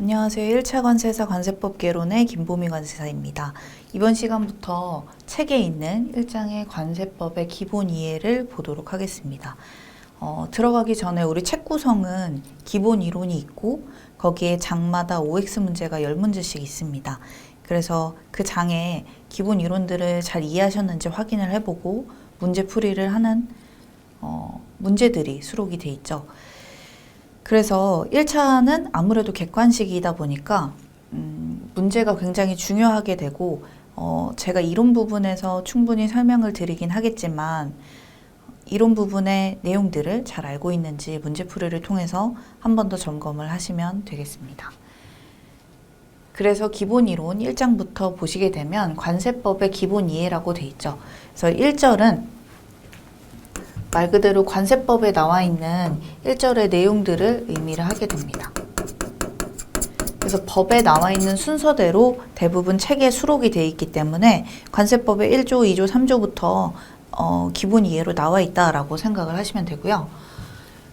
안녕하세요. 1차 관세사 관세법 개론의 김보미 관세사입니다. 이번 시간부터 책에 있는 1장의 관세법의 기본 이해를 보도록 하겠습니다. 들어가기 전에 우리 책 구성은 기본 이론이 있고 거기에 장마다 OX 문제가 10문제씩 있습니다. 그래서 그 장에 기본 이론들을 잘 이해하셨는지 확인을 해보고 문제풀이를 하는 문제들이 수록이 돼 있죠. 그래서 1차는 아무래도 객관식이다 보니까 문제가 굉장히 중요하게 되고 제가 이론 부분에서 충분히 설명을 드리긴 하겠지만 이론 부분의 내용들을 잘 알고 있는지 문제풀이를 통해서 한 번 더 점검을 하시면 되겠습니다. 그래서 기본 이론 1장부터 보시게 되면 관세법의 기본 이해라고 돼 있죠. 그래서 1절은 말 그대로 관세법에 나와 있는 1절의 내용들을 의미를 하게 됩니다. 그래서 법에 나와 있는 순서대로 대부분 책에 수록이 되어 있기 때문에 관세법의 1조, 2조, 3조부터 기본 이해로 나와 있다라고 생각을 하시면 되고요.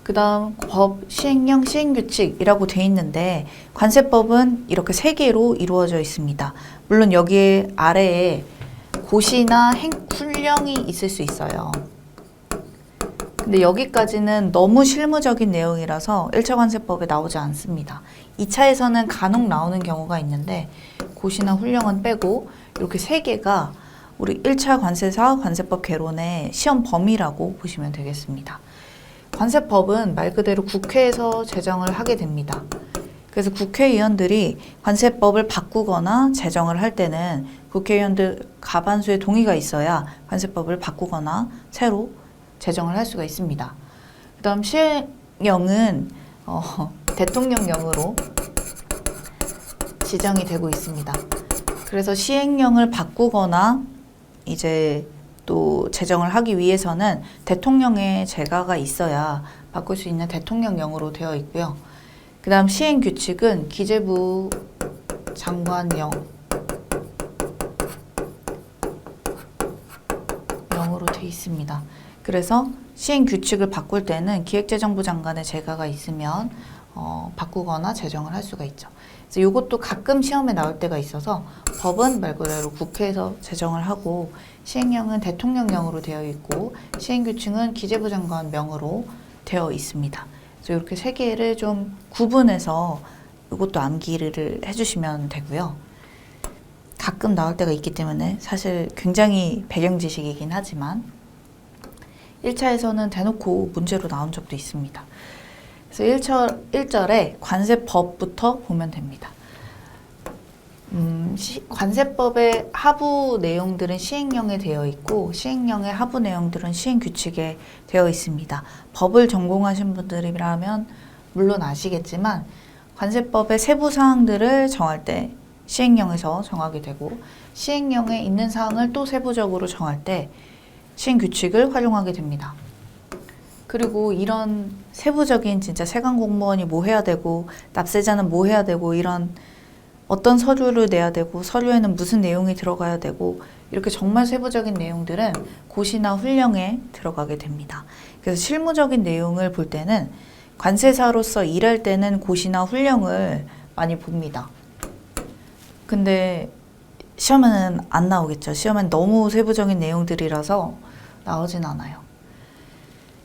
그 다음 법, 시행령, 시행규칙이라고 되어 있는데 관세법은 이렇게 3개로 이루어져 있습니다. 물론 여기 아래에 고시나 훈령이 있을 수 있어요. 근데 여기까지는 너무 실무적인 내용이라서 1차 관세법에 나오지 않습니다. 2차에서는 간혹 나오는 경우가 있는데 고시나 훈령은 빼고 이렇게 3개가 우리 1차 관세사 관세법 개론의 시험 범위라고 보시면 되겠습니다. 관세법은 말 그대로 국회에서 제정을 하게 됩니다. 그래서 국회의원들이 관세법을 바꾸거나 제정을 할 때는 국회의원들 과반수의 동의가 있어야 관세법을 바꾸거나 새로 제정을 할 수가 있습니다. 그 다음 시행령은 대통령령으로 지정이 되고 있습니다. 그래서 시행령을 바꾸거나 이제 또 제정을 하기 위해서는 대통령의 재가가 있어야 바꿀 수 있는 대통령령으로 되어 있고요. 그 다음 시행규칙은 기재부 장관령으로 되어 있습니다. 그래서 시행규칙을 바꿀 때는 기획재정부 장관의 재가가 있으면 바꾸거나 제정을 할 수가 있죠. 그래서 이것도 가끔 시험에 나올 때가 있어서 법은 말 그대로 국회에서 제정을 하고 시행령은 대통령령으로 되어 있고 시행규칙은 기재부 장관 명으로 되어 있습니다. 그래서 이렇게 3개를 좀 구분해서 이것도 암기를 해주시면 되고요. 가끔 나올 때가 있기 때문에 사실 굉장히 배경 지식이긴 하지만 1차에서는 대놓고 문제로 나온 적도 있습니다. 그래서 1절에 관세법부터 보면 됩니다. 관세법의 하부 내용들은 시행령에 되어 있고 시행령의 하부 내용들은 시행규칙에 되어 있습니다. 법을 전공하신 분들이라면 물론 아시겠지만 관세법의 세부 사항들을 정할 때 시행령에서 정하게 되고 시행령에 있는 사항을 또 세부적으로 정할 때 시행규칙을 활용하게 됩니다. 그리고 이런 세부적인 진짜 세관 공무원이 뭐 해야 되고 납세자는 뭐 해야 되고 이런 어떤 서류를 내야 되고 서류에는 무슨 내용이 들어가야 되고 이렇게 정말 세부적인 내용들은 고시나 훈령에 들어가게 됩니다. 그래서 실무적인 내용을 볼 때는 관세사로서 일할 때는 고시나 훈령을 많이 봅니다. 근데 시험에는 안 나오겠죠. 시험엔 너무 세부적인 내용들이라서 나오진 않아요.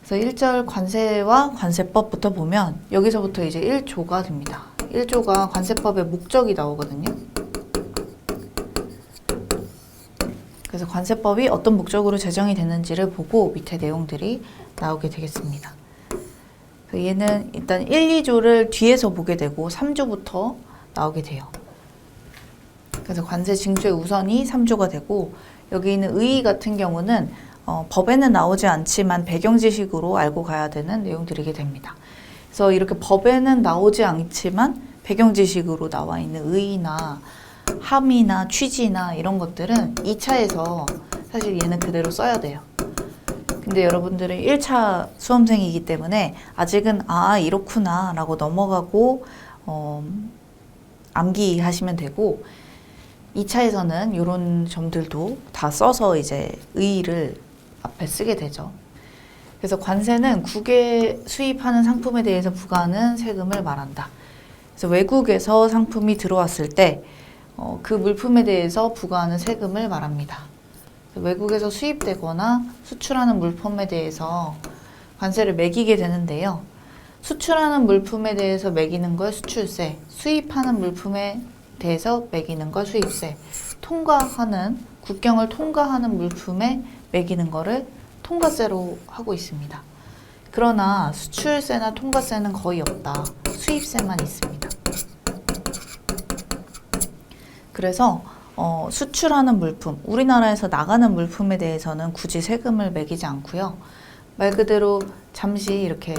그래서 1절 관세와 관세법부터 보면 여기서부터 이제 1조가 됩니다. 1조가 관세법의 목적이 나오거든요. 그래서 관세법이 어떤 목적으로 제정이 됐는지를 보고 밑에 내용들이 나오게 되겠습니다. 그래서 얘는 일단 1, 2조를 뒤에서 보게 되고 3조부터 나오게 돼요. 그래서 관세 징수의 우선이 3조가 되고 여기 있는 의의 같은 경우는 법에는 나오지 않지만 배경 지식으로 알고 가야 되는 내용들이게 됩니다. 그래서 이렇게 법에는 나오지 않지만 배경 지식으로 나와 있는 의의나 함의나 취지나 이런 것들은 2차에서 사실 얘는 그대로 써야 돼요. 근데 여러분들은 1차 수험생이기 때문에 아직은 이렇구나 라고 넘어가고 암기하시면 되고 2차에서는 이런 점들도 다 써서 이제 의의를 앞에 쓰게 되죠. 그래서 관세는 국외 수입하는 상품에 대해서 부과하는 세금을 말한다. 그래서 외국에서 상품이 들어왔을 때 그 물품에 대해서 부과하는 세금을 말합니다. 외국에서 수입되거나 수출하는 물품에 대해서 관세를 매기게 되는데요. 수출하는 물품에 대해서 매기는 걸 수출세, 수입하는 물품에 대해서 매기는 걸 수입세, 국경을 통과하는 물품에 매기는 거를 통과세로 하고 있습니다. 그러나 수출세나 통과세는 거의 없다. 수입세만 있습니다. 그래서 수출하는 물품, 우리나라에서 나가는 물품에 대해서는 굳이 세금을 매기지 않고요. 말 그대로 잠시 이렇게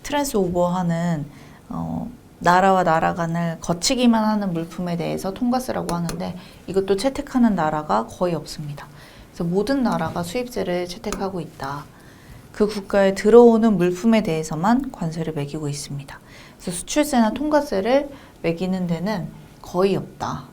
트랜스 오버하는 나라와 나라 간을 거치기만 하는 물품에 대해서 통과세라고 하는데 이것도 채택하는 나라가 거의 없습니다. 그래서 모든 나라가 수입세를 채택하고 있다. 그 국가에 들어오는 물품에 대해서만 관세를 매기고 있습니다. 그래서 수출세나 통과세를 매기는 데는 거의 없다.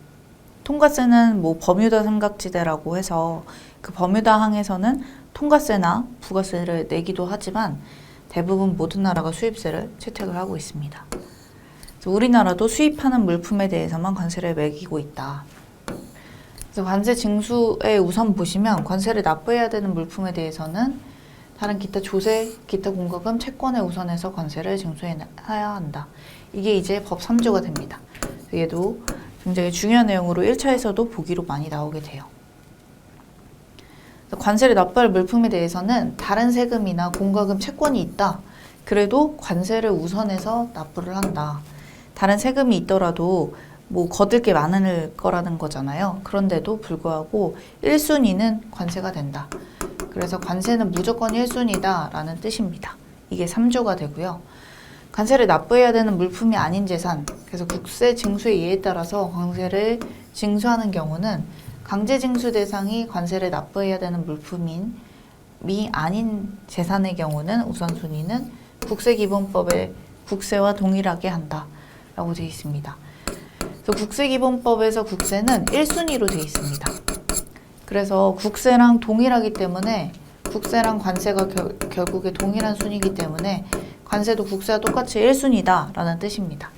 통과세는 뭐 버뮤다 삼각지대라고 해서 그 버뮤다 항에서는 통과세나 부가세를 내기도 하지만 대부분 모든 나라가 수입세를 채택을 하고 있습니다. 그래서 우리나라도 수입하는 물품에 대해서만 관세를 매기고 있다. 그래서 관세 징수에 우선 보시면 관세를 납부해야 되는 물품에 대해서는 다른 기타 조세, 기타 공과금, 채권에 우선해서 관세를 징수해야 한다. 이게 이제 법 3조가 됩니다. 얘도 굉장히 중요한 내용으로 1차에서도 보기로 많이 나오게 돼요. 관세를 납부할 물품에 대해서는 다른 세금이나 공과금, 채권이 있다. 그래도 관세를 우선해서 납부를 한다. 다른 세금이 있더라도 뭐 거둘 게 많을 거라는 거잖아요. 그런데도 불구하고 1순위는 관세가 된다. 그래서 관세는 무조건 1순위다 라는 뜻입니다. 이게 3조가 되고요. 관세를 납부해야 되는 물품이 아닌 재산, 그래서 국세 징수의 예에 따라서 관세를 징수하는 경우는 강제 징수 대상이 관세를 납부해야 되는 물품이 아닌 재산의 경우는 우선순위는 국세기본법의 국세와 동일하게 한다 라고 되어 있습니다. 그래서 국세기본법에서 국세는 1순위로 되어 있습니다. 그래서 국세랑 동일하기 때문에 국세랑 관세가 결국에 동일한 순위이기 때문에 관세도 국세와 똑같이 1순위다 라는 뜻입니다.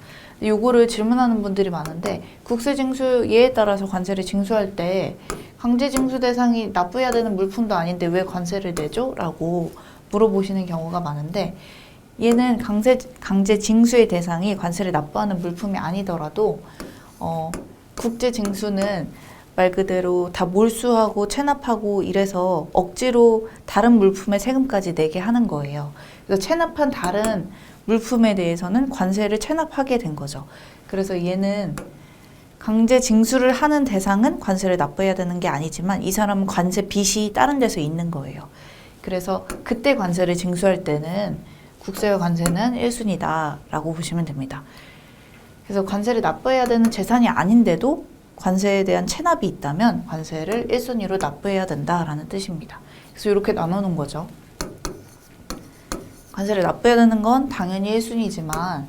요거를 질문하는 분들이 많은데 국세징수 예에 따라서 관세를 징수할 때 강제징수 대상이 납부해야 되는 물품도 아닌데 왜 관세를 내죠? 라고 물어보시는 경우가 많은데 얘는 강제징수의 대상이 관세를 납부하는 물품이 아니더라도 국제징수는 말 그대로 다 몰수하고 체납하고 이래서 억지로 다른 물품에 세금까지 내게 하는 거예요. 그래서 체납한 다른 물품에 대해서는 관세를 체납하게 된 거죠. 그래서 얘는 강제 징수를 하는 대상은 관세를 납부해야 되는 게 아니지만 이 사람은 관세 빚이 다른 데서 있는 거예요. 그래서 그때 관세를 징수할 때는 국세와 관세는 1순위다 라고 보시면 됩니다. 그래서 관세를 납부해야 되는 재산이 아닌데도 관세에 대한 체납이 있다면 관세를 1순위로 납부해야 된다라는 뜻입니다. 그래서 이렇게 나눠놓은 거죠. 관세를 납부해야 되는 건 당연히 1순위지만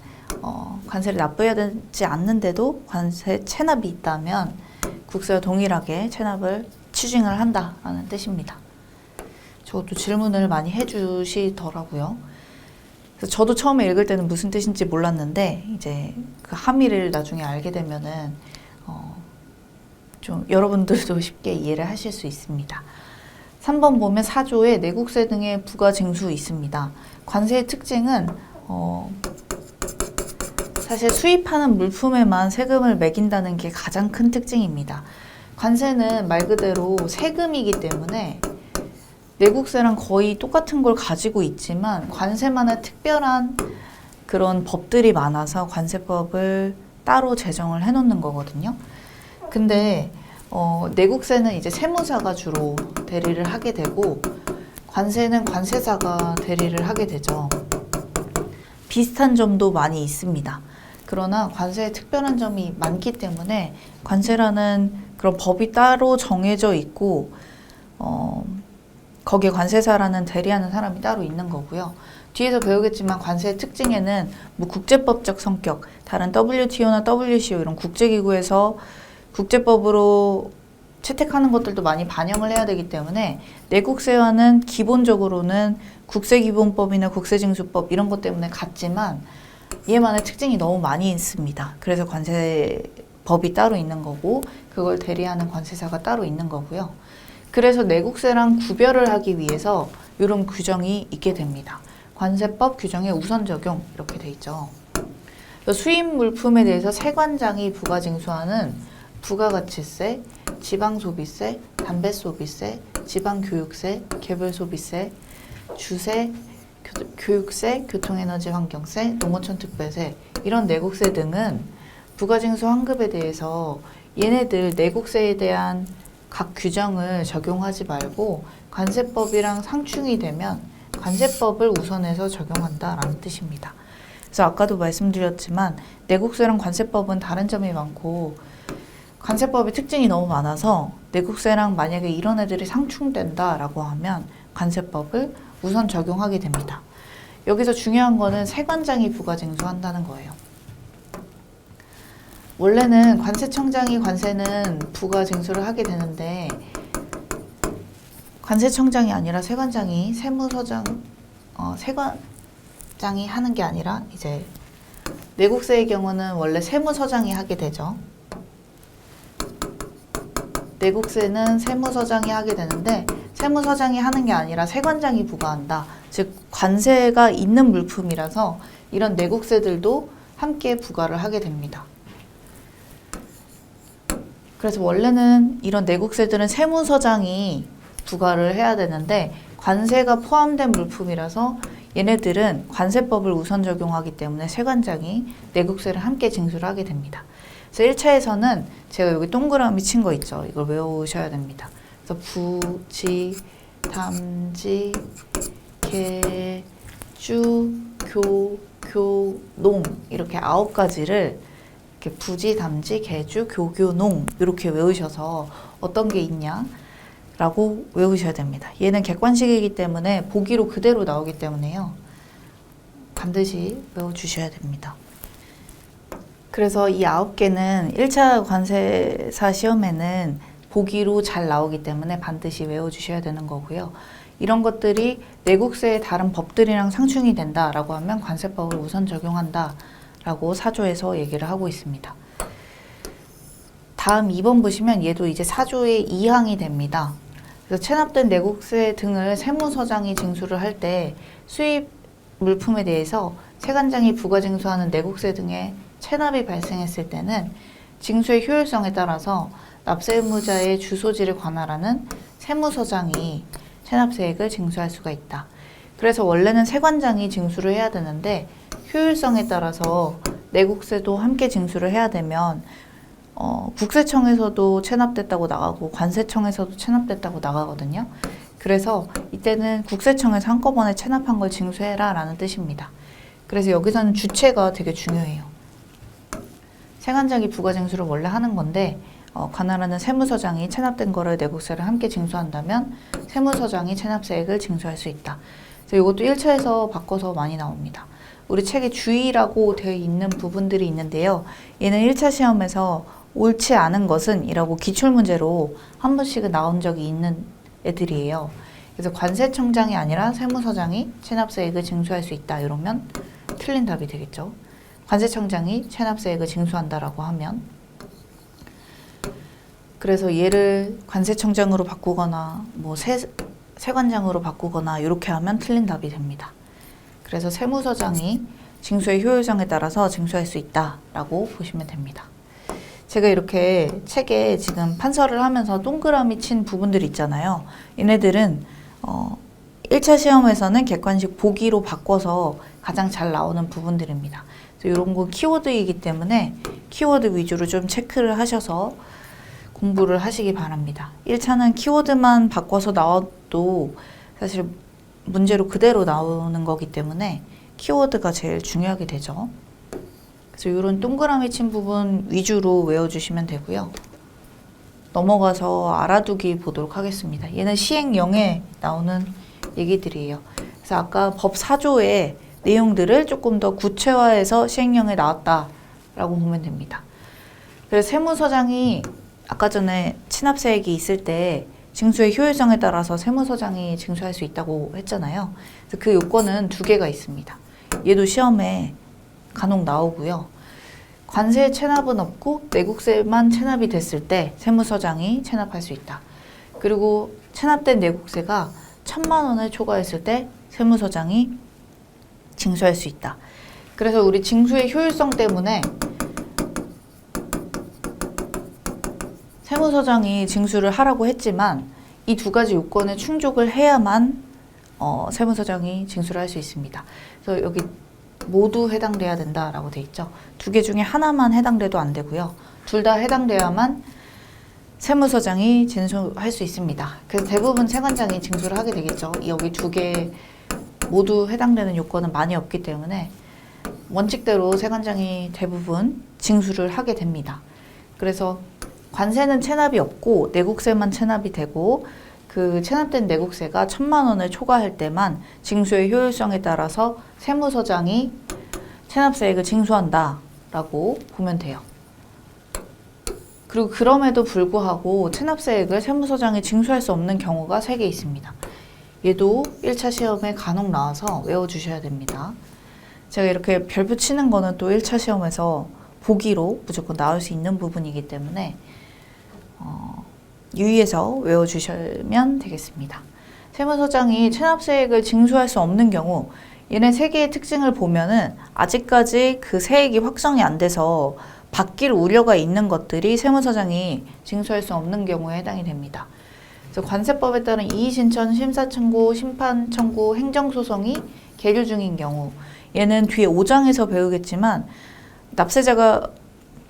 관세를 납부해야 되지 않는데도 관세 체납이 있다면 국세와 동일하게 체납을 추징을 한다라는 뜻입니다. 저도 질문을 많이 해주시더라고요. 그래서 저도 처음에 읽을 때는 무슨 뜻인지 몰랐는데 이제 그 함의를 나중에 알게 되면은 좀 여러분들도 쉽게 이해를 하실 수 있습니다. 3번 보면 4조에 내국세 등의 부가징수 있습니다. 관세의 특징은 사실 수입하는 물품에만 세금을 매긴다는 게 가장 큰 특징입니다. 관세는 말 그대로 세금이기 때문에 내국세랑 거의 똑같은 걸 가지고 있지만 관세만의 특별한 그런 법들이 많아서 관세법을 따로 제정을 해놓는 거거든요. 근데 내국세는 이제 세무사가 주로 대리를 하게 되고 관세는 관세사가 대리를 하게 되죠. 비슷한 점도 많이 있습니다. 그러나 관세에 특별한 점이 많기 때문에 관세라는 그런 법이 따로 정해져 있고 거기에 관세사라는 대리하는 사람이 따로 있는 거고요. 뒤에서 배우겠지만 관세의 특징에는 뭐 국제법적 성격, 다른 WTO나 WCO 이런 국제기구에서 국제법으로 채택하는 것들도 많이 반영을 해야 되기 때문에 내국세와는 기본적으로는 국세기본법이나 국세징수법 이런 것 때문에 같지만 얘만의 특징이 너무 많이 있습니다. 그래서 관세법이 따로 있는 거고 그걸 대리하는 관세사가 따로 있는 거고요. 그래서 내국세랑 구별을 하기 위해서 이런 규정이 있게 됩니다. 관세법 규정의 우선 적용 이렇게 돼 있죠. 수입 물품에 대해서 세관장이 부가징수하는 부가가치세, 지방소비세, 담배소비세, 지방교육세, 개별소비세, 주세, 교육세, 교통에너지 환경세, 농어촌 특별세 이런 내국세 등은 부가징수 환급에 대해서 얘네들 내국세에 대한 각 규정을 적용하지 말고 관세법이랑 상충이 되면 관세법을 우선해서 적용한다라는 뜻입니다. 그래서 아까도 말씀드렸지만 내국세랑 관세법은 다른 점이 많고 관세법의 특징이 너무 많아서 내국세랑 만약에 이런 애들이 상충된다라고 하면 관세법을 우선 적용하게 됩니다. 여기서 중요한 거는 세관장이 부가징수한다는 거예요. 원래는 관세청장이 관세는 부가징수를 하게 되는데 관세청장이 아니라 세관장이 세관장이 하는 게 아니라 이제 내국세의 경우는 원래 세무서장이 하게 되죠. 내국세는 세무서장이 하게 되는데 세무서장이 하는 게 아니라 세관장이 부과한다. 즉 관세가 있는 물품이라서 이런 내국세들도 함께 부과를 하게 됩니다. 그래서 원래는 이런 내국세들은 세무서장이 부과를 해야 되는데 관세가 포함된 물품이라서 얘네들은 관세법을 우선 적용하기 때문에 세관장이 내국세를 함께 징수를 하게 됩니다. 그래서 1차에서는 제가 여기 동그라미 친 거 있죠. 이걸 외우셔야 됩니다. 그래서 부지, 담지, 개, 주, 교, 농 이렇게 9가지를 이렇게 부지, 담지, 개주, 교교, 농 이렇게 외우셔서 어떤 게 있냐 라고 외우셔야 됩니다. 얘는 객관식이기 때문에 보기로 그대로 나오기 때문에요. 반드시 외워주셔야 됩니다. 그래서 이 9개는 1차 관세사 시험에는 보기로 잘 나오기 때문에 반드시 외워주셔야 되는 거고요. 이런 것들이 내국세의 다른 법들이랑 상충이 된다라고 하면 관세법을 우선 적용한다라고 사조에서 얘기를 하고 있습니다. 다음 2번 보시면 얘도 이제 사조의 2항이 됩니다. 그래서 체납된 내국세 등을 세무서장이 징수를 할 때 수입 물품에 대해서 세관장이 부가징수하는 내국세 등의 체납이 발생했을 때는 징수의 효율성에 따라서 납세 의무자의 주소지를 관할하는 세무서장이 체납세액을 징수할 수가 있다. 그래서 원래는 세관장이 징수를 해야 되는데 효율성에 따라서 내국세도 함께 징수를 해야 되면 국세청에서도 체납됐다고 나가고 관세청에서도 체납됐다고 나가거든요. 그래서 이때는 국세청에서 한꺼번에 체납한 걸 징수해라 라는 뜻입니다. 그래서 여기서는 주체가 되게 중요해요. 세관장이 부가징수를 원래 하는 건데 관할하는 세무서장이 체납된 거를 내국세를 함께 징수한다면 세무서장이 체납세액을 징수할 수 있다. 그래서 이것도 1차에서 바꿔서 많이 나옵니다. 우리 책에 주의라고 되어 있는 부분들이 있는데요. 얘는 1차 시험에서 옳지 않은 것은 이라고 기출문제로 한 번씩은 나온 적이 있는 애들이에요. 그래서 관세청장이 아니라 세무서장이 체납세액을 징수할 수 있다 이러면 틀린 답이 되겠죠. 관세청장이 체납세액을 징수한다라고 하면 그래서 얘를 관세청장으로 바꾸거나 뭐 세관장으로 바꾸거나 이렇게 하면 틀린 답이 됩니다. 그래서 세무서장이 징수의 효율성에 따라서 징수할 수 있다라고 보시면 됩니다. 제가 이렇게 책에 지금 판서를 하면서 동그라미 친 부분들 있잖아요. 얘네들은 1차 시험에서는 객관식 보기로 바꿔서 가장 잘 나오는 부분들입니다. 이런 건 키워드이기 때문에 키워드 위주로 좀 체크를 하셔서 공부를 하시기 바랍니다. 1차는 키워드만 바꿔서 나와도 사실 문제로 그대로 나오는 거기 때문에 키워드가 제일 중요하게 되죠. 그래서 이런 동그라미 친 부분 위주로 외워주시면 되고요. 넘어가서 알아두기 보도록 하겠습니다. 얘는 시행령에 나오는 얘기들이에요. 그래서 아까 법 4조의 내용들을 조금 더 구체화해서 시행령에 나왔다라고 보면 됩니다. 그래서 세무서장이 아까 전에 체납세액이 있을 때 징수의 효율성에 따라서 세무서장이 징수할 수 있다고 했잖아요. 그래서 그 요건은 2개가 있습니다. 얘도 시험에 간혹 나오고요. 관세 체납은 없고 내국세만 체납이 됐을 때 세무서장이 체납할 수 있다. 그리고 체납된 내국세가 1,000만 원을 초과했을 때 세무서장이 징수할 수 있다. 그래서 우리 징수의 효율성 때문에 세무서장이 징수를 하라고 했지만 이 두 가지 요건에 충족을 해야만 세무서장이 징수를 할 수 있습니다. 그래서 여기 모두 해당돼야 된다라고 돼 있죠. 두 개 중에 하나만 해당돼도 안 되고요. 둘 다 해당돼야만 세무서장이 징수할 수 있습니다. 그래서 대부분 세관장이 징수를 하게 되겠죠. 여기 두 개 모두 해당되는 요건은 많이 없기 때문에 원칙대로 세관장이 대부분 징수를 하게 됩니다. 그래서 관세는 체납이 없고 내국세만 체납이 되고 그 체납된 내국세가 1,000만 원을 초과할 때만 징수의 효율성에 따라서 세무서장이 체납세액을 징수한다라고 보면 돼요. 그리고 그럼에도 불구하고 체납세액을 세무서장이 징수할 수 없는 경우가 3개 있습니다. 얘도 1차 시험에 간혹 나와서 외워주셔야 됩니다. 제가 이렇게 별표 치는 거는 또 1차 시험에서 보기로 무조건 나올 수 있는 부분이기 때문에 유의해서 외워주시면 되겠습니다. 세무서장이 체납세액을 징수할 수 없는 경우 얘네 3개의 특징을 보면은 아직까지 그 세액이 확정이 안 돼서 바뀔 우려가 있는 것들이 세무서장이 징수할 수 없는 경우에 해당이 됩니다. 그래서 관세법에 따른 이의신청, 심사청구, 심판청구, 행정소송이 계류 중인 경우 얘는 뒤에 5장에서 배우겠지만 납세자가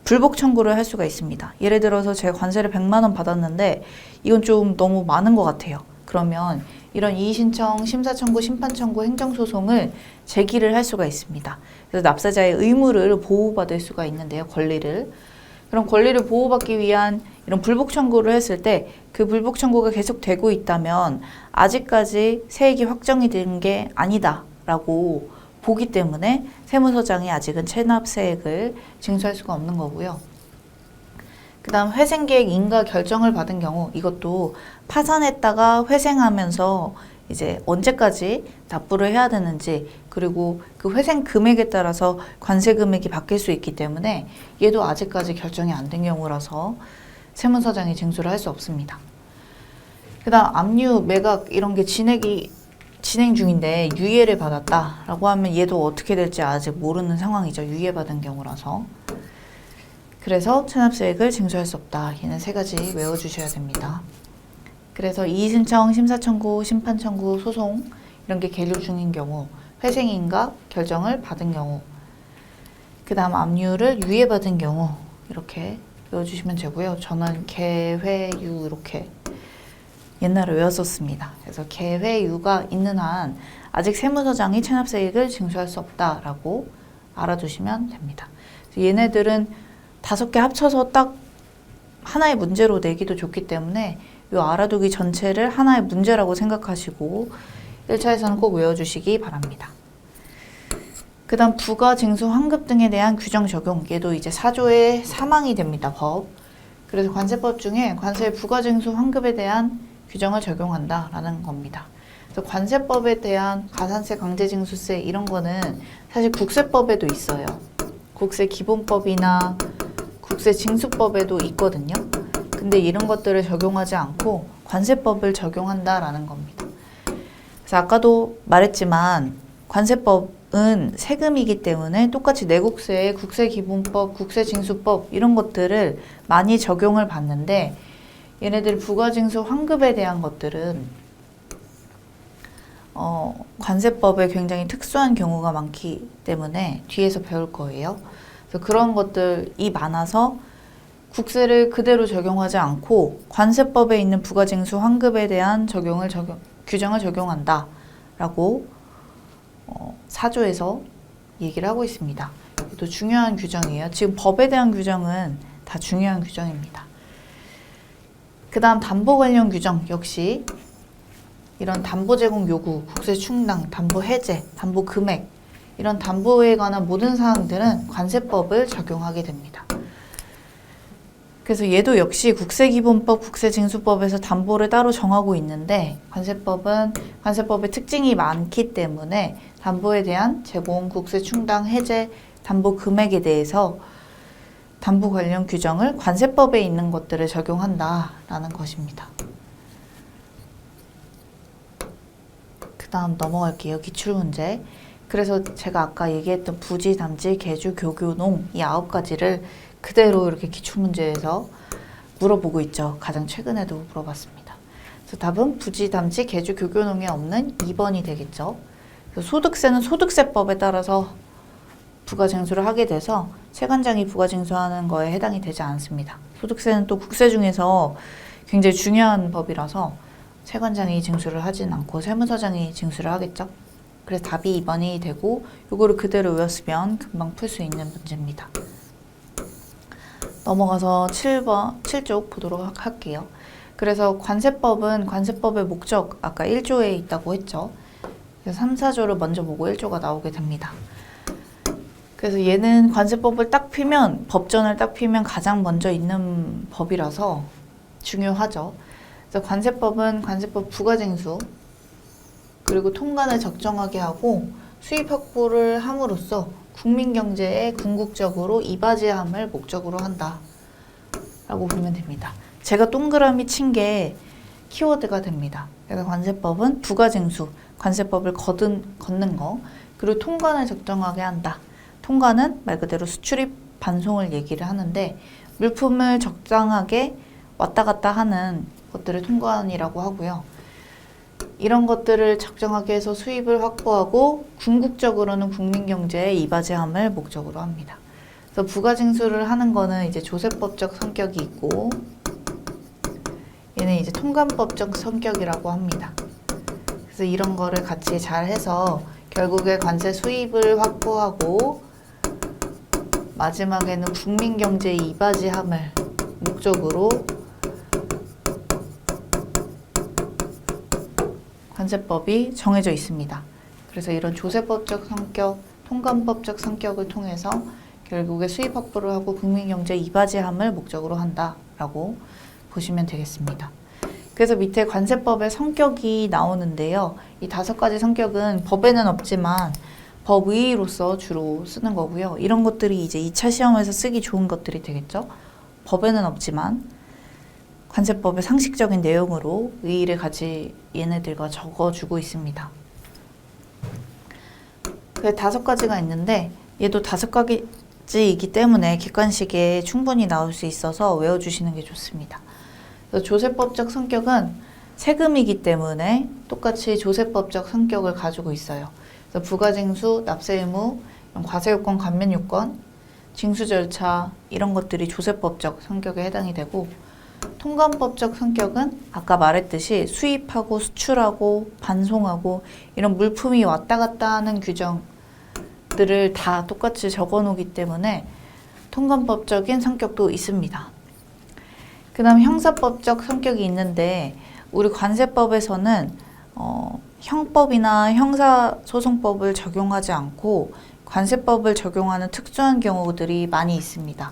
불복 청구를 할 수가 있습니다. 예를 들어서 제가 관세를 100만 원 받았는데 이건 좀 너무 많은 것 같아요. 그러면 이런 이의신청, 심사청구, 심판청구, 행정소송을 제기를 할 수가 있습니다. 그래서 납세자의 의무를 보호받을 수가 있는데요. 권리를. 그럼 권리를 보호받기 위한 이런 불복 청구를 했을 때 그 불복 청구가 계속 되고 있다면 아직까지 세액이 확정이 된 게 아니다라고 보기 때문에 세무서장이 아직은 체납세액을 징수할 수가 없는 거고요. 그 다음 회생계획 인가 결정을 받은 경우 이것도 파산했다가 회생하면서 이제 언제까지 납부를 해야 되는지 그리고 그 회생 금액에 따라서 관세 금액이 바뀔 수 있기 때문에 얘도 아직까지 결정이 안 된 경우라서 세무서장이 징수를 할 수 없습니다. 그 다음 압류, 매각 이런 게 진행 중인데 유예를 받았다라고 하면 얘도 어떻게 될지 아직 모르는 상황이죠. 유예받은 경우라서. 그래서 체납세액을 징수할 수 없다. 얘는 3가지 외워주셔야 됩니다. 그래서 이의신청, 심사청구, 심판청구, 소송 이런 게 계류 중인 경우 회생인가 결정을 받은 경우 그 다음 압류를 유예받은 경우 이렇게 외워주시면 되고요. 저는 개회유 이렇게 옛날에 외웠었습니다. 그래서 개회유가 있는 한 아직 세무서장이 체납세액을 징수할 수 없다라고 알아두시면 됩니다. 얘네들은 5개 합쳐서 딱 하나의 문제로 내기도 좋기 때문에 이 알아두기 전체를 하나의 문제라고 생각하시고 1차에서는 꼭 외워주시기 바랍니다. 그 다음 부가, 징수, 환급 등에 대한 규정 적용 얘도 이제 4조의 3항이 됩니다. 법. 그래서 관세법 중에 관세 부가, 징수, 환급에 대한 규정을 적용한다라는 겁니다. 그래서 관세법에 대한 가산세, 강제징수세 이런 거는 사실 국세법에도 있어요. 국세기본법이나 국세징수법에도 있거든요. 근데 이런 것들을 적용하지 않고 관세법을 적용한다라는 겁니다. 그래서 아까도 말했지만 관세법은 세금이기 때문에 똑같이 내국세, 국세기본법, 국세징수법 이런 것들을 많이 적용을 받는데 얘네들 부가징수 환급에 대한 것들은 관세법에 굉장히 특수한 경우가 많기 때문에 뒤에서 배울 거예요. 그래서 그런 것들이 많아서 국세를 그대로 적용하지 않고 관세법에 있는 부가징수 환급에 대한 규정을 적용한다라고 4조에서 얘기를 하고 있습니다. 또 중요한 규정이에요. 지금 법에 대한 규정은 다 중요한 규정입니다. 그 다음 담보 관련 규정 역시 이런 담보 제공 요구, 국세 충당, 담보 해제, 담보 금액 이런 담보에 관한 모든 사항들은 관세법을 적용하게 됩니다. 그래서 얘도 역시 국세기본법, 국세징수법에서 담보를 따로 정하고 있는데 관세법은 관세법의 특징이 많기 때문에 담보에 대한 제공, 국세 충당, 해제 담보 금액에 대해서 담보 관련 규정을 관세법에 있는 것들을 적용한다라는 것입니다. 그 다음 넘어갈게요. 기출문제. 그래서 제가 아까 얘기했던 부지, 담지, 계주, 교교, 농 이 9가지를 그대로 이렇게 기출문제에서 물어보고 있죠. 가장 최근에도 물어봤습니다. 그래서 답은 부지, 담지, 계주, 교교, 농에 없는 2번이 되겠죠. 그래서 소득세는 소득세법에 따라서 부가징수를 하게 돼서 세관장이 부가징수하는 거에 해당이 되지 않습니다. 소득세는 또 국세 중에서 굉장히 중요한 법이라서 세관장이 징수를 하진 않고 세무서장이 징수를 하겠죠. 그래서 답이 2번이 되고 요거를 그대로 외웠으면 금방 풀 수 있는 문제입니다. 넘어가서 7쪽 보도록 할게요. 그래서 관세법은 관세법의 목적 아까 1조에 있다고 했죠. 그래서 3, 4조를 먼저 보고 1조가 나오게 됩니다. 그래서 얘는 관세법을 딱 피면 법전을 딱 피면 가장 먼저 있는 법이라서 중요하죠. 그래서 관세법은 관세법 부가징수 그리고 통관을 적정하게 하고 수입 확보를 함으로써 국민 경제에 궁극적으로 이바지함을 목적으로 한다 라고 보면 됩니다. 제가 동그라미 친 게 키워드가 됩니다. 그래서 관세법은 부가징수, 관세법을 걷는 거, 그리고 통관을 적정하게 한다. 통관은 말 그대로 수출입 반송을 얘기를 하는데 물품을 적당하게 왔다 갔다 하는 것들을 통관이라고 하고요. 이런 것들을 적정하게 해서 수입을 확보하고 궁극적으로는 국민 경제의 이바지함을 목적으로 합니다. 그래서 부가징수를 하는 거는 이제 조세법적 성격이 있고 얘는 이제 통관법적 성격이라고 합니다. 그래서 이런 거를 같이 잘 해서 결국에 관세 수입을 확보하고 마지막에는 국민 경제의 이바지함을 목적으로 관세법이 정해져 있습니다. 그래서 이런 조세법적 성격, 통관법적 성격을 통해서 결국에 수입 확보를 하고 국민 경제 이바지함을 목적으로 한다라고 보시면 되겠습니다. 그래서 밑에 관세법의 성격이 나오는데요. 이 5가지 성격은 법에는 없지만 법의로서 주로 쓰는 거고요. 이런 것들이 이제 2차 시험에서 쓰기 좋은 것들이 되겠죠. 법에는 없지만 관세법의 상식적인 내용으로 의의를 같이 얘네들과 적어주고 있습니다. 그래서 5가지가 있는데 얘도 5가지이기 때문에 객관식에 충분히 나올 수 있어서 외워주시는 게 좋습니다. 그래서 조세법적 성격은 세금이기 때문에 똑같이 조세법적 성격을 가지고 있어요. 그래서 부가징수, 납세의무, 과세요건, 감면요건, 징수 절차 이런 것들이 조세법적 성격에 해당이 되고 통관법적 성격은 아까 말했듯이 수입하고 수출하고 반송하고 이런 물품이 왔다 갔다 하는 규정들을 다 똑같이 적어 놓기 때문에 통관법적인 성격도 있습니다. 그 다음 형사법적 성격이 있는데 우리 관세법에서는 형법이나 형사소송법을 적용하지 않고 관세법을 적용하는 특수한 경우들이 많이 있습니다.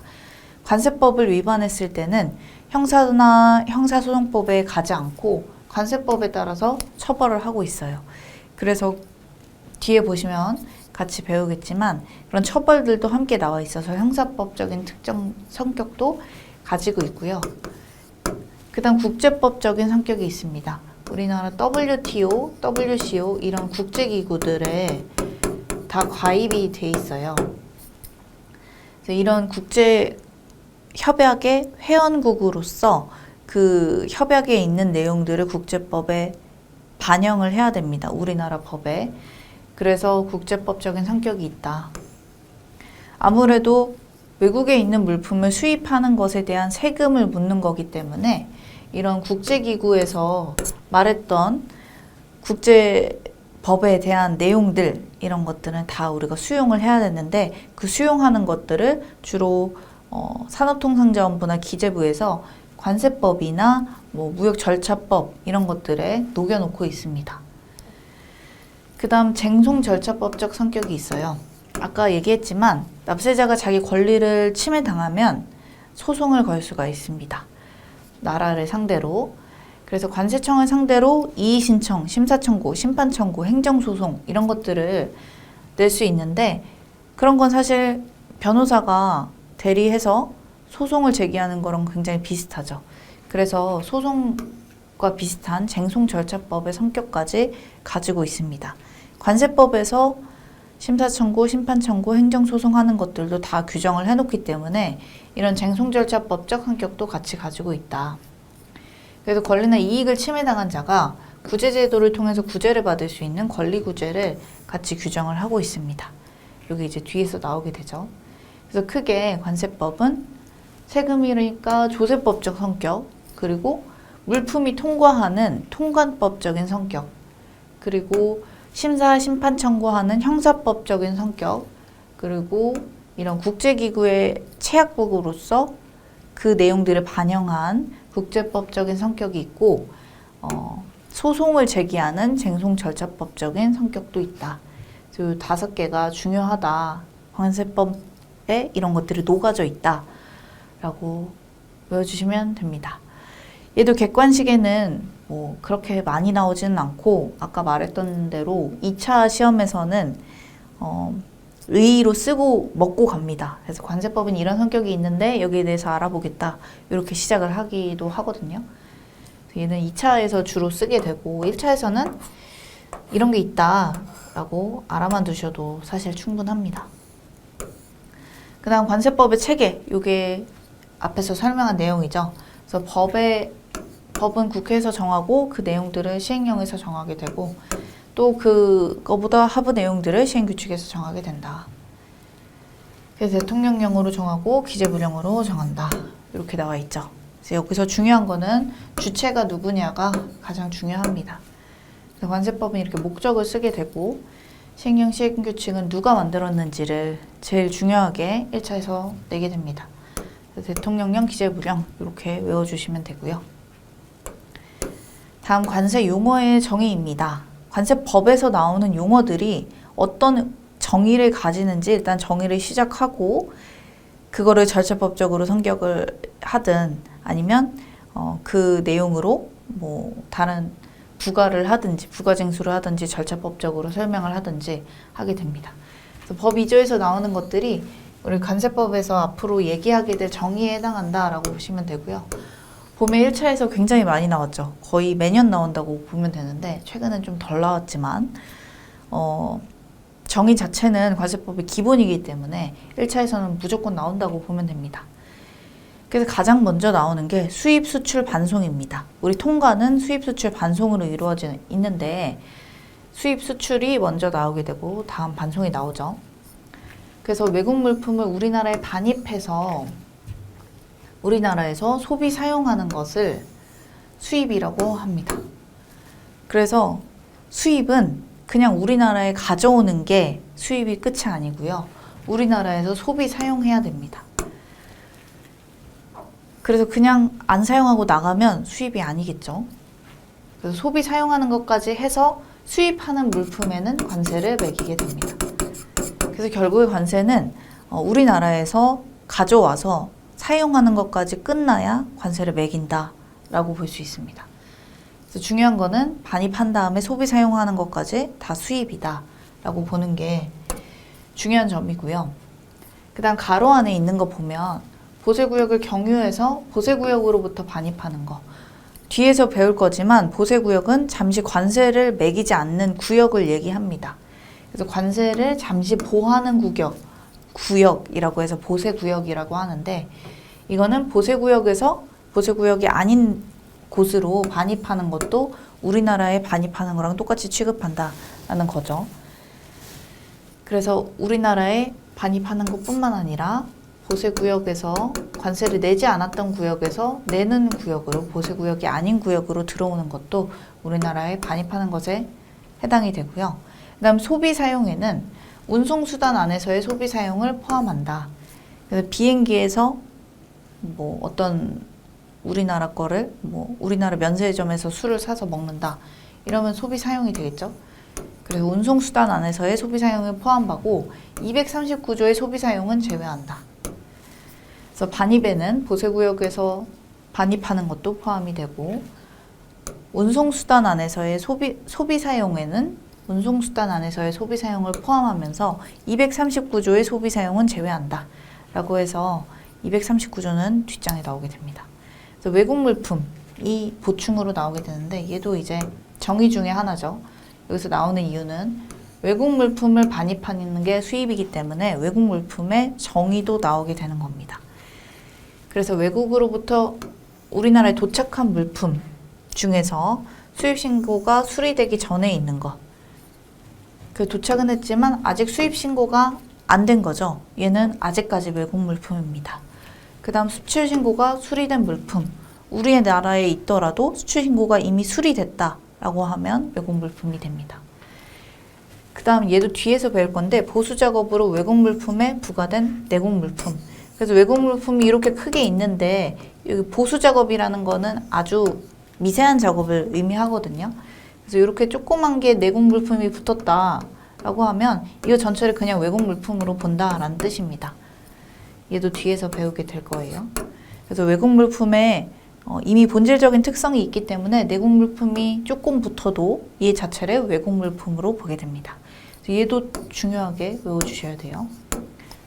관세법을 위반했을 때는 형사나 형사소송법에 가지 않고 관세법에 따라서 처벌을 하고 있어요. 그래서 뒤에 보시면 같이 배우겠지만 그런 처벌들도 함께 나와 있어서 형사법적인 특정 성격도 가지고 있고요. 그 다음 국제법적인 성격이 있습니다. 우리나라 WTO, WCO 이런 국제기구들에 다 가입이 돼 있어요. 그래서 이런 국제 협약의 회원국으로서 그 협약에 있는 내용들을 국제법에 반영을 해야 됩니다. 우리나라 법에. 그래서 국제법적인 성격이 있다. 아무래도 외국에 있는 물품을 수입하는 것에 대한 세금을 묻는 거기 때문에 이런 국제기구에서 말했던 국제법에 대한 내용들 이런 것들은 다 우리가 수용을 해야 되는데 그 수용하는 것들을 주로 산업통상자원부나 기재부에서 관세법이나 뭐 무역절차법 이런 것들에 녹여놓고 있습니다. 그 다음 쟁송절차법적 성격이 있어요. 아까 얘기했지만 납세자가 자기 권리를 침해당하면 소송을 걸 수가 있습니다. 나라를 상대로. 그래서 관세청을 상대로 이의신청, 심사청구, 심판청구, 행정소송 이런 것들을 낼 수 있는데 그런 건 사실 변호사가 대리해서 소송을 제기하는 거랑 굉장히 비슷하죠. 그래서 소송과 비슷한 쟁송 절차법의 성격까지 가지고 있습니다. 관세법에서 심사청구, 심판청구, 행정소송하는 것들도 다 규정을 해놓기 때문에 이런 쟁송 절차법적 성격도 같이 가지고 있다. 그래서 권리나 이익을 침해당한 자가 구제제도를 통해서 구제를 받을 수 있는 권리구제를 같이 규정을 하고 있습니다. 여기 이제 뒤에서 나오게 되죠. 그래서 크게 관세법은 세금이니까 조세법적 성격, 그리고 물품이 통과하는 통관법적인 성격, 그리고 심사, 심판 청구하는 형사법적인 성격, 그리고 이런 국제기구의 체약국으로서 그 내용들을 반영한 국제법적인 성격이 있고, 소송을 제기하는 쟁송절차법적인 성격도 있다. 그래서 5개가 중요하다. 관세법에 이런 것들이 녹아져 있다. 라고 외워주시면 됩니다. 얘도 객관식에는 뭐 그렇게 많이 나오지는 않고 아까 말했던 대로 2차 시험에서는 의의로 쓰고 먹고 갑니다. 그래서 관세법은 이런 성격이 있는데 여기에 대해서 알아보겠다. 이렇게 시작을 하기도 하거든요. 얘는 2차에서 주로 쓰게 되고 1차에서는 이런 게 있다 라고 알아만 두셔도 사실 충분합니다. 그 다음 관세법의 체계, 이게 앞에서 설명한 내용이죠. 그래서 법은 국회에서 정하고 그 내용들을 시행령에서 정하게 되고 또 그거보다 하부 내용들을 시행규칙에서 정하게 된다. 그래서 대통령령으로 정하고 기재부령으로 정한다. 이렇게 나와 있죠. 그래서 여기서 중요한 거는 주체가 누구냐가 가장 중요합니다. 그래서 관세법은 이렇게 목적을 쓰게 되고 시행령 시행규칙은 누가 만들었는지를 제일 중요하게 1차에서 내게 됩니다. 대통령령, 기재부령 이렇게 외워주시면 되고요. 다음 관세 용어의 정의입니다. 관세법에서 나오는 용어들이 어떤 정의를 가지는지 일단 정의를 시작하고 그거를 절차법적으로 성격을 하든 아니면 그 내용으로 뭐 다른 부가를 하든지 부가징수를 하든지 절차법적으로 설명을 하든지 하게 됩니다. 그래서 법 2조에서 나오는 것들이 우리 관세법에서 앞으로 얘기하게 될 정의에 해당한다라고 보시면 되고요. 봄에 1차에서 굉장히 많이 나왔죠. 거의 매년 나온다고 보면 되는데 최근엔 좀 덜 나왔지만 정의 자체는 관세법의 기본이기 때문에 1차에서는 무조건 나온다고 보면 됩니다. 그래서 가장 먼저 나오는 게 수입, 수출, 반송입니다. 우리 통관은 수입, 수출, 반송으로 이루어져 있는데 수입, 수출이 먼저 나오게 되고 다음 반송이 나오죠. 그래서 외국 물품을 우리나라에 반입해서 우리나라에서 소비 사용하는 것을 수입이라고 합니다. 그래서 수입은 그냥 우리나라에 가져오는 게 수입이 끝이 아니고요. 우리나라에서 소비 사용해야 됩니다. 그래서 그냥 안 사용하고 나가면 수입이 아니겠죠. 그래서 소비 사용하는 것까지 해서 수입하는 물품에는 관세를 매기게 됩니다. 그래서 결국에 관세는 우리나라에서 가져와서 사용하는 것까지 끝나야 관세를 매긴다 라고 볼 수 있습니다. 그래서 중요한 거는 반입한 다음에 소비 사용하는 것까지 다 수입이다 라고 보는 게 중요한 점이고요. 그 다음 가로 안에 있는 거 보면 보세구역을 경유해서 보세구역으로부터 반입하는 거 뒤에서 배울 거지만 보세구역은 잠시 관세를 매기지 않는 구역을 얘기합니다. 그래서 관세를 잠시 보하는 구역이라고 해서 보세구역이라고 하는데 이거는 보세구역에서 보세구역이 아닌 곳으로 반입하는 것도 우리나라에 반입하는 거랑 똑같이 취급한다라는 거죠. 그래서 우리나라에 반입하는 것뿐만 아니라 보세구역에서 관세를 내지 않았던 구역에서 내는 구역으로 보세구역이 아닌 구역으로 들어오는 것도 우리나라에 반입하는 것에 해당이 되고요. 그 다음 소비사용에는 운송수단 안에서의 소비사용을 포함한다. 그래서 비행기에서 뭐 어떤 우리나라 거를 뭐 우리나라 면세점에서 술을 사서 먹는다. 이러면 소비사용이 되겠죠. 그래서 운송수단 안에서의 소비사용을 포함하고 239조의 소비사용은 제외한다. 그래서 반입에는 보세구역에서 반입하는 것도 포함이 되고 운송수단 안에서의 소비사용에는 운송수단 안에서의 소비 사용을 포함하면서 239조의 소비 사용은 제외한다 라고 해서 239조는 뒷장에 나오게 됩니다. 그래서 외국 물품이 보충으로 나오게 되는데 얘도 이제 정의 중에 하나죠. 여기서 나오는 이유는 외국 물품을 반입하는 게 수입이기 때문에 외국 물품의 정의도 나오게 되는 겁니다. 그래서 외국으로부터 우리나라에 도착한 물품 중에서 수입신고가 수리되기 전에 있는 것, 그 도착은 했지만 아직 수입신고가 안 된 거죠. 얘는 아직까지 외국 물품입니다. 그 다음 수출신고가 수리된 물품, 우리의 나라에 있더라도 수출신고가 이미 수리됐다 라고 하면 외국 물품이 됩니다. 그 다음 얘도 뒤에서 배울 건데 보수작업으로 외국 물품에 부과된 내국 물품. 그래서 외국 물품이 이렇게 크게 있는데 여기 보수작업이라는 거는 아주 미세한 작업을 의미하거든요. 그래서 이렇게 조그만 게 내국 물품이 붙었다 라고 하면 이거 전체를 그냥 외국 물품으로 본다라는 뜻입니다. 얘도 뒤에서 배우게 될 거예요. 그래서 외국 물품에 이미 본질적인 특성이 있기 때문에 내국 물품이 조금 붙어도 얘 자체를 외국 물품으로 보게 됩니다. 그래서 얘도 중요하게 외워주셔야 돼요.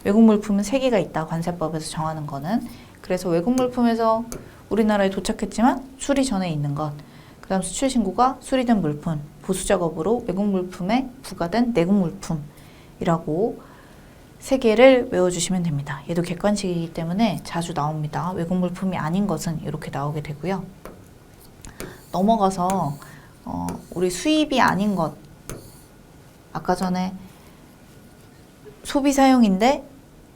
외국 물품은 3개가 있다. 관세법에서 정하는 거는. 그래서 외국 물품에서 우리나라에 도착했지만 수리 전에 있는 것, 그 다음 수출신고가 수리된 물품, 보수작업으로 외국 물품에 부과된 내국 물품이라고 3개를 외워주시면 됩니다. 얘도 객관식이기 때문에 자주 나옵니다. 외국 물품이 아닌 것은 이렇게 나오게 되고요. 넘어가서 우리 수입이 아닌 것, 아까 전에 소비사용인데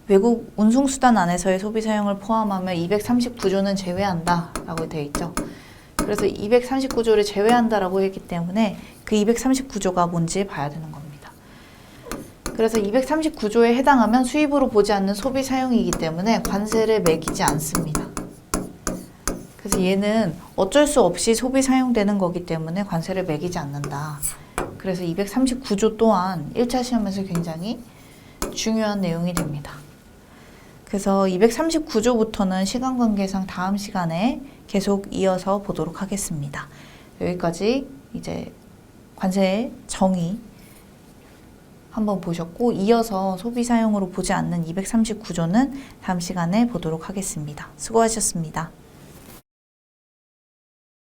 외국 운송수단 안에서의 소비사용을 포함하면 239조는 제외한다 라고 되어 있죠. 그래서 239조를 제외한다 라고 했기 때문에 그 239조가 뭔지 봐야 되는 겁니다. 그래서 239조에 해당하면 수입으로 보지 않는 소비사용이기 때문에 관세를 매기지 않습니다. 그래서 얘는 어쩔 수 없이 소비사용되는 거기 때문에 관세를 매기지 않는다. 그래서 239조 또한 1차 시험에서 굉장히 중요한 내용이 됩니다. 그래서 239조부터는 시간 관계상 다음 시간에 계속 이어서 보도록 하겠습니다. 여기까지 이제 관세의 정의 한번 보셨고, 이어서 소비 사용으로 보지 않는 239조는 다음 시간에 보도록 하겠습니다. 수고하셨습니다.